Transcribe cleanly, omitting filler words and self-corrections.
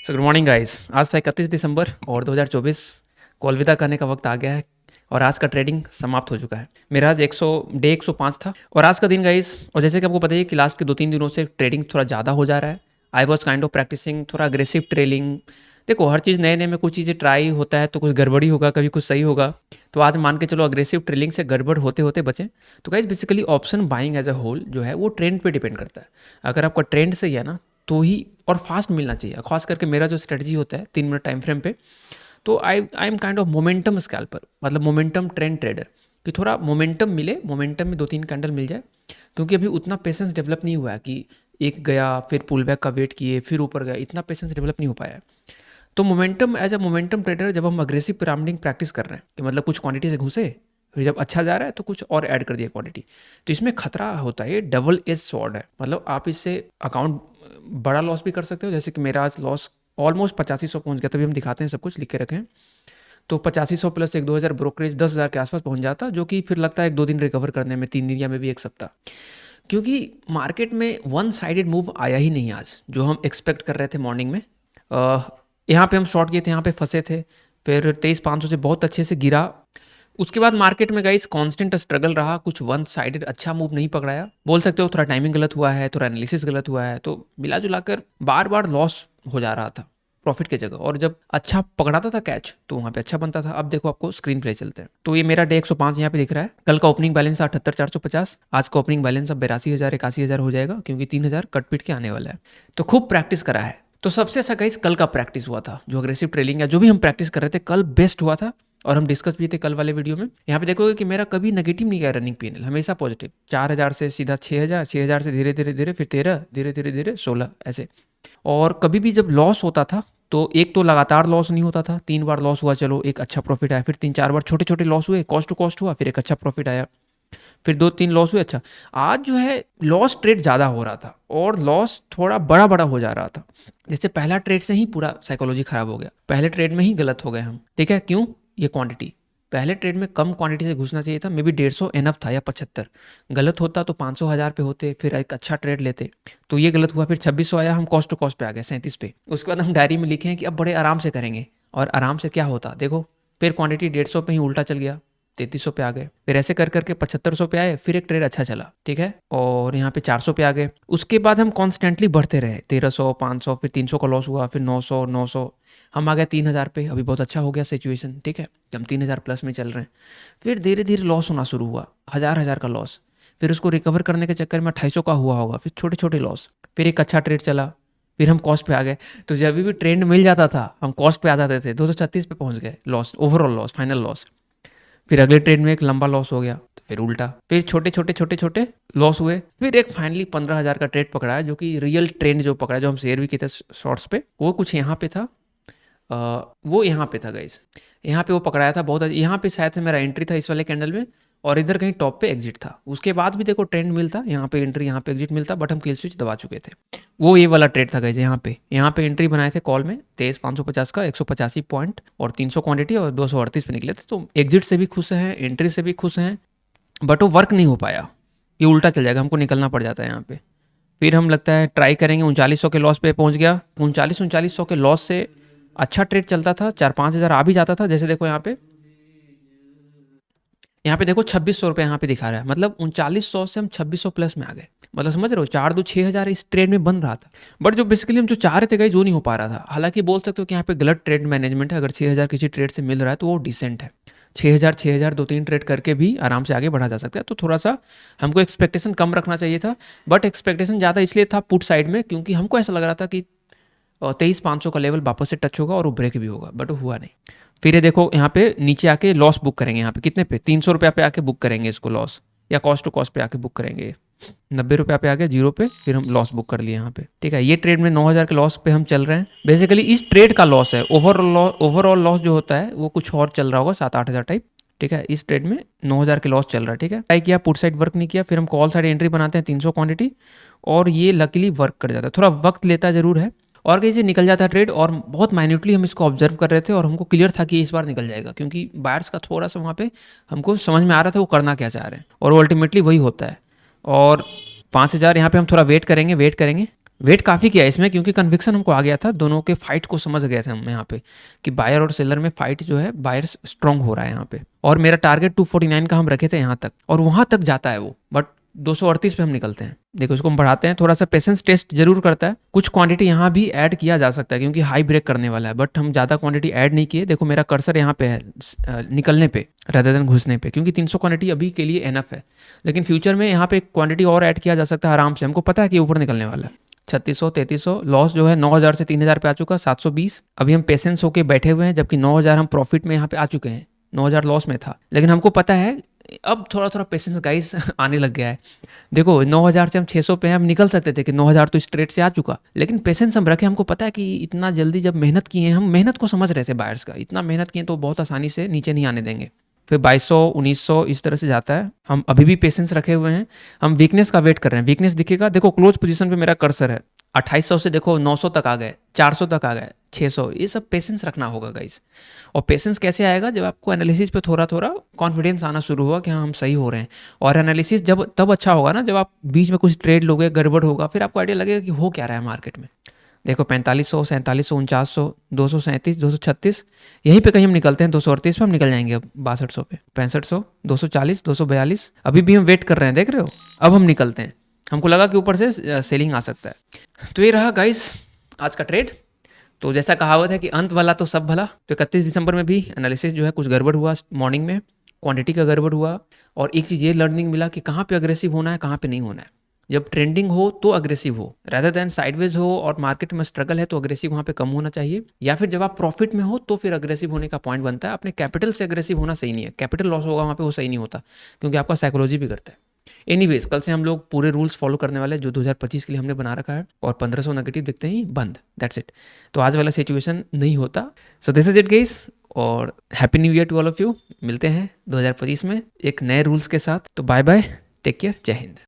So good morning guys. आज था 31 दिसंबर और 2024 को अलविदा करने का वक्त आ गया है और आज का ट्रेडिंग समाप्त हो चुका है। मेरा आज 105 था और आज का दिन गाइस, और जैसे कि आपको पता है कि लास्ट के 2-3 दिनों से ट्रेडिंग थोड़ा ज़्यादा हो जा रहा है। I was kind of practising थोड़ा अग्रेसिव ट्रेडिंग। देखो, हर चीज़ नए नए में कुछ चीज़ें ट्राई होता है तो कुछ गड़बड़ी होगा, कभी कुछ सही होगा। तो आज मान के चलो अग्रेसिव ट्रेडिंग से गड़बड़ होते होते बचें। तो guys basically option buying as a whole जो है वो ट्रेंड पे डिपेंड करता है। अगर आपका ट्रेंड सही है ना तो ही, और फास्ट मिलना चाहिए। खास करके मेरा जो स्ट्रेटजी होता है 3 मिनट टाइम फ्रेम पे, तो I am kind of momentum scalper, मतलब मोमेंटम ट्रेंड ट्रेडर। कि थोड़ा मोमेंटम मिले, मोमेंटम में 2-3 कैंडल मिल जाए, क्योंकि अभी उतना पेशेंस डेवलप नहीं हुआ है कि एक गया फिर पुल बैक का वेट किए फिर ऊपर गया, इतना पेशेंस डेवलप नहीं हो पाया है। तो momentum as a momentum trader जब हम अग्रेसिव पिरामिडिंग प्रैक्टिस कर रहे हैं कि मतलब कुछ क्वांटिटी से घुसे, फिर जब अच्छा जा रहा है तो कुछ और ऐड कर दिया क्वांटिटी, तो इसमें खतरा होता है। ये डबल एज स्वॉर्ड है, मतलब आप इससे अकाउंट बड़ा लॉस भी कर सकते हो। जैसे कि मेरा आज लॉस ऑलमोस्ट 8500 पहुंच गया, तभी हम दिखाते हैं सब कुछ लिख के रखें। तो 8500 प्लस 1-2 हज़ार ब्रोकरेज 10,000 के आसपास पहुंच जाता, जो कि फिर लगता है 1-2 दिन रिकवर करने में, 3 दिन या में भी 1 सप्ताह। क्योंकि मार्केट में वन साइडेड मूव आया ही नहीं आज, जो हम एक्सपेक्ट कर रहे थे मॉर्निंग में। यहाँ पे हम शॉर्ट किए थे, यहाँ पे फंसे थे, फिर 23,500 से बहुत अच्छे से गिरा। उसके बाद मार्केट में गाइस कांस्टेंट स्ट्रगल रहा, कुछ वन साइडेड अच्छा मूव नहीं पकड़ाया। बोल सकते हो थोड़ा टाइमिंग गलत हुआ है, थोड़ा एनालिसिस गलत हुआ है, तो मिला जुला कर बार बार लॉस हो जा रहा था प्रॉफिट की जगह। और जब अच्छा पकड़ाता था कैच तो वहाँ पे अच्छा बनता था। अब देखो, आपको स्क्रीन पे चलते हैं तो ये मेरा डे 105 यहाँ पे दिख रहा है। कल का ओपनिंग बैलेंस था 78,450, आज का ओपनिंग बैलेंस अब 82,000 81,000 हो जाएगा, क्योंकि 3,000 कट पीट के आने वाला है। तो खूब प्रैक्टिस करा है। तो सबसे अच्छा गाइस कल का प्रैक्टिस हुआ था, जो अग्रेसिव ट्रेलिंग या जो भी हम प्रैक्टिस कर रहे थे कल बेस्ट हुआ था। और हम डिस्कस भी थे कल वाले वीडियो में। यहाँ पे देखोगे कि मेरा कभी नेगेटिव नहीं गया रनिंग पीएनएल, हमेशा पॉजिटिव। 4,000 से सीधा 6,000, 6,000 से धीरे धीरे धीरे फिर 13, धीरे धीरे धीरे 16 ऐसे। और कभी भी जब लॉस होता था तो एक तो लगातार लॉस नहीं होता था, 3 बार लॉस हुआ, चलो एक अच्छा प्रॉफिट आया, फिर 3-4 बार छोटे छोटे लॉस हुए, कॉस्ट टू कॉस्ट हुआ, फिर एक अच्छा प्रॉफिट आया, फिर 2-3 लॉस हुए। अच्छा, आज जो है लॉस ट्रेड ज़्यादा हो रहा था और लॉस थोड़ा बड़ा बड़ा हो जा रहा था। जैसे पहला ट्रेड से ही पूरा साइकोलॉजी खराब हो गया, पहले ट्रेड में ही गलत हो गए हम। ठीक है, क्यों? ये क्वांटिटी, पहले ट्रेड में कम क्वांटिटी से घुसना चाहिए था। मे बी 150 एनफ था या 75। गलत होता तो 500 1000 पे होते, फिर एक अच्छा ट्रेड लेते। तो ये गलत हुआ, फिर 2600 आया, हम कॉस्ट टू कॉस्ट पे आ गए 37 पे। उसके बाद हम डायरी में लिखे हैं कि अब बड़े आराम से करेंगे, और आराम से क्या होता देखो, फिर क्वांटिटी 150 पे ही उल्टा चल गया, 3300 पे आ गए, फिर ऐसे कर करके 7500 पे आए, फिर एक ट्रेड अच्छा चला, ठीक है, और यहाँ पे 400 पे आ गए। उसके बाद हम कॉन्स्टेंटली बढ़ते रहे, 1300 500, फिर 300 का लॉस हुआ, फिर 900 900, हम आ गए 3000 पे। अभी बहुत अच्छा हो गया सिचुएशन, ठीक है, हम 3000 प्लस में चल रहे हैं। फिर धीरे धीरे लॉस होना शुरू हुआ, 1000 का लॉस। फिर उसको रिकवर करने के चक्कर में 2800 का हुआ होगा, फिर छोटे छोटे लॉस, फिर एक अच्छा ट्रेड चला, फिर हम कॉस्ट पे आ गए। तो जब भी ट्रेंड मिल जाता था हम कॉस्ट पे आ जाते थे, 236 पे पहुंच गए, loss, overall loss, final loss. फिर अगले ट्रेड में एक लंबा लॉस हो गया, तो फिर उल्टा, फिर छोटे छोटे छोटे छोटे लॉस हुए, फिर एक फाइनली 15,000 का ट्रेड पकड़ा है, जो कि रियल ट्रेंड जो पकड़ा, जो हम शेयर भी किए थे शॉर्ट्स पे, वो कुछ यहाँ पे था। वो यहाँ पे था गाइस, यहाँ पे वो पकड़ाया था बहुत। यहाँ पे शायद से मेरा एंट्री था इस वाले कैंडल में, और इधर कहीं टॉप पे एग्जिट था। उसके बाद भी देखो ट्रेंड मिलता, यहाँ पे एंट्री, यहाँ पे एग्जिट मिलता, बट हम किल स्विच दबा चुके थे। वो ये वाला ट्रेड था गाइस, यहाँ पे एंट्री बनाए थे कॉल में 23,550 का, 185 पॉइंट और 300 क्वांटिटी, और 238 पे निकले थे। तो एग्जिट से भी खुश हैं, एंट्री से भी खुश हैं, बट वो वर्क नहीं हो पाया, ये उल्टा चल जाएगा, हमको निकलना पड़ जाता है यहाँ पे। फिर हम लगता है ट्राई करेंगे, 3900 के लॉस पे पहुंच गया। 3900 के लॉस से अच्छा ट्रेड चलता था, 4-5 हज़ार आ भी जाता था। जैसे देखो यहाँ पे देखो 2600 रुपये यहाँ पे दिखा रहा है, मतलब 3900 से हम 2600 प्लस में आ गए। मतलब समझ रहे हो, 4-2-6 हज़ार इस ट्रेड में बन रहा था। बट जो बेसिकली हम जो चाह रहे थे गाइस वो नहीं हो पा रहा था। हालांकि बोल सकते हो कि यहाँ पे गलत ट्रेड मैनेजमेंट है। अगर 6,000 किसी ट्रेड से मिल रहा है तो वो डिसेंट है। 6,000 2-3 ट्रेड करके भी आराम से आगे बढ़ा जा सकता है। तो थोड़ा सा हमको एक्सपेक्टेशन कम रखना चाहिए था, बट एक्सपेक्टेशन ज़्यादा इसलिए था पुट साइड में, क्योंकि हमको ऐसा लग रहा था कि 23,500 का लेवल वापस से टच होगा और वो ब्रेक भी होगा, बट वो हुआ नहीं। फिर ये देखो यहाँ पे नीचे आके लॉस बुक करेंगे, यहाँ पे कितने पे, 300 रुपया पे आके बुक करेंगे इसको लॉस, या कॉस्ट टू कॉस्ट पे आके बुक करेंगे। 90 रुपया पे आके जीरो पे, फिर हम लॉस बुक कर लिए यहाँ पे, ठीक है। ये ट्रेड में 9,000 के लॉस पे हम चल रहे हैं। बेसिकली इस ट्रेड का लॉस है, ओवरऑल लॉस जो होता है वो कुछ और चल रहा होगा, 7-8 हज़ार टाइप, ठीक है। इस ट्रेड में 9,000 के लॉस चल रहा है, ठीक है। ट्राई किया, पुट साइड वर्क नहीं किया, फिर हम कॉल साइड एंट्री बनाते हैं 300 क्वांटिटी, और ये लकीली वर्क कर जाता है। थोड़ा वक्त लेता जरूर है, और कहीं से निकल जाता है ट्रेड, और बहुत माइन्यूटली हम इसको ऑब्जर्व कर रहे थे, और हमको क्लियर था कि इस बार निकल जाएगा, क्योंकि बायर्स का थोड़ा सा वहाँ पे हमको समझ में आ रहा था वो करना क्या चाह रहे हैं, और वो अल्टीमेटली वही होता है। और 5,000 यहाँ पे हम थोड़ा वेट करेंगे, वेट काफ़ी किया इसमें क्योंकि कन्विक्शन हमको आ गया था, दोनों के फाइट को समझ गए थे हम यहाँ पे कि बायर और सेलर में फाइट जो है बायर स्ट्रांग हो रहा है यहाँ पे। और मेरा टारगेट 249 का हम रखे थे यहाँ तक, और वहाँ तक जाता है वो, बट 238 पे हम निकलते हैं। देखो इसको हम बढ़ाते हैं, थोड़ा सा पेशेंस टेस्ट जरूर करता है, कुछ क्वांटिटी यहाँ भी ऐड किया जा सकता है क्योंकि हाई ब्रेक करने वाला है, बट हम ज़्यादा क्वांटिटी ऐड नहीं किए। देखो मेरा कर्सर यहाँ पे है निकलने पे rather देन घुसने पे, क्योंकि 300 क्वांटिटी अभी के लिए एनफ है, लेकिन फ्यूचर में यहाँ पे क्वांटिटी और ऐड किया जा सकता है आराम से। हमको पता है कि ऊपर निकलने वाला है। 3600 3300 लॉस जो है 9000 से 3000 पे आ चुका, 720। अभी हम पेशेंस होके बैठे हुए हैं, जबकि 9000 हम प्रॉफिट में यहाँ पे आ चुके हैं, 9000 लॉस में था, लेकिन हमको पता है अब थोड़ा थोड़ा पेशेंस गाइस आने लग गया है। देखो 9000 से हम 600 पे हम निकल सकते थे कि 9000 तो स्ट्रेट से आ चुका, लेकिन पेशेंस हम रखे। हमको पता है कि इतना जल्दी जब मेहनत किए, हम मेहनत को समझ रहे थे बायर्स का, इतना मेहनत किए तो बहुत आसानी से नीचे नहीं आने देंगे। फिर 2200 1900 इस तरह से जाता है। हम अभी भी पेशेंस रखे हुए हैं, हम वीकनेस का वेट कर रहे हैं। वीकनेस दिखेगा, देखो क्लोज पोजीशन पे मेरा कर्सर है, 2800 से देखो 900 तक आ गए, 400 तक आ गए, 600। ये सब पेशेंस रखना होगा गाइस। और पेशेंस कैसे आएगा? जब आपको एनालिसिस पे थोड़ा थोड़ा कॉन्फिडेंस आना शुरू हुआ कि हाँ हम सही हो रहे हैं। और एनालिसिस जब तब अच्छा होगा ना जब आप बीच में कुछ ट्रेड लोगे, गड़बड़ होगा, फिर आपको आइडिया लगेगा कि हो क्या रहा है मार्केट में। देखो 4500 4700 4900 237 236, यहीं पे कहीं हम निकलते हैं। 238 पे हम निकल जाएंगे अब, 6200 पे, 6500 240 242। अभी भी हम वेट कर रहे हैं, देख रहे हो? अब हम निकलते हैं, हमको लगा कि ऊपर से सेलिंग आ सकता है। तो ये रहा गाइस आज का ट्रेड। तो जैसा कहावत है कि अंत वाला तो सब भला, तो 31 दिसंबर में भी एनालिसिस जो है कुछ गड़बड़ हुआ मॉर्निंग में, क्वांटिटी का गड़बड़ हुआ। और एक चीज़ ये लर्निंग मिला कि कहाँ पे अग्रेसिव होना है, कहाँ पे नहीं होना है। जब ट्रेंडिंग हो तो अग्रेसिव हो, रादर देन साइडवेज हो और मार्केट में स्ट्रगल है तो अग्रेसिव वहाँ पे कम होना चाहिए। या फिर जब आप प्रॉफिट में हो तो फिर अग्रेसिव होने का पॉइंट बनता है। अपने कैपिटल से अग्रेसिव होना सही नहीं है, कैपिटल लॉस होगा वहाँ पे, वो सही नहीं होता क्योंकि आपका साइकोलॉजी बिगड़ता है। एनीवेज कल से हम लोग पूरे रूल्स फॉलो करने वाले हैं जो 2025 के लिए हमने बना रखा है, और 1500 नेगेटिव दिखते ही बंद, दैट्स इट। तो आज वाला सिचुएशन नहीं होता। So this is it guys, और happy new year to all of you. मिलते हैं 2025 में एक नए रूल्स के साथ। तो बाय बाय, टेक केयर, जय हिंद।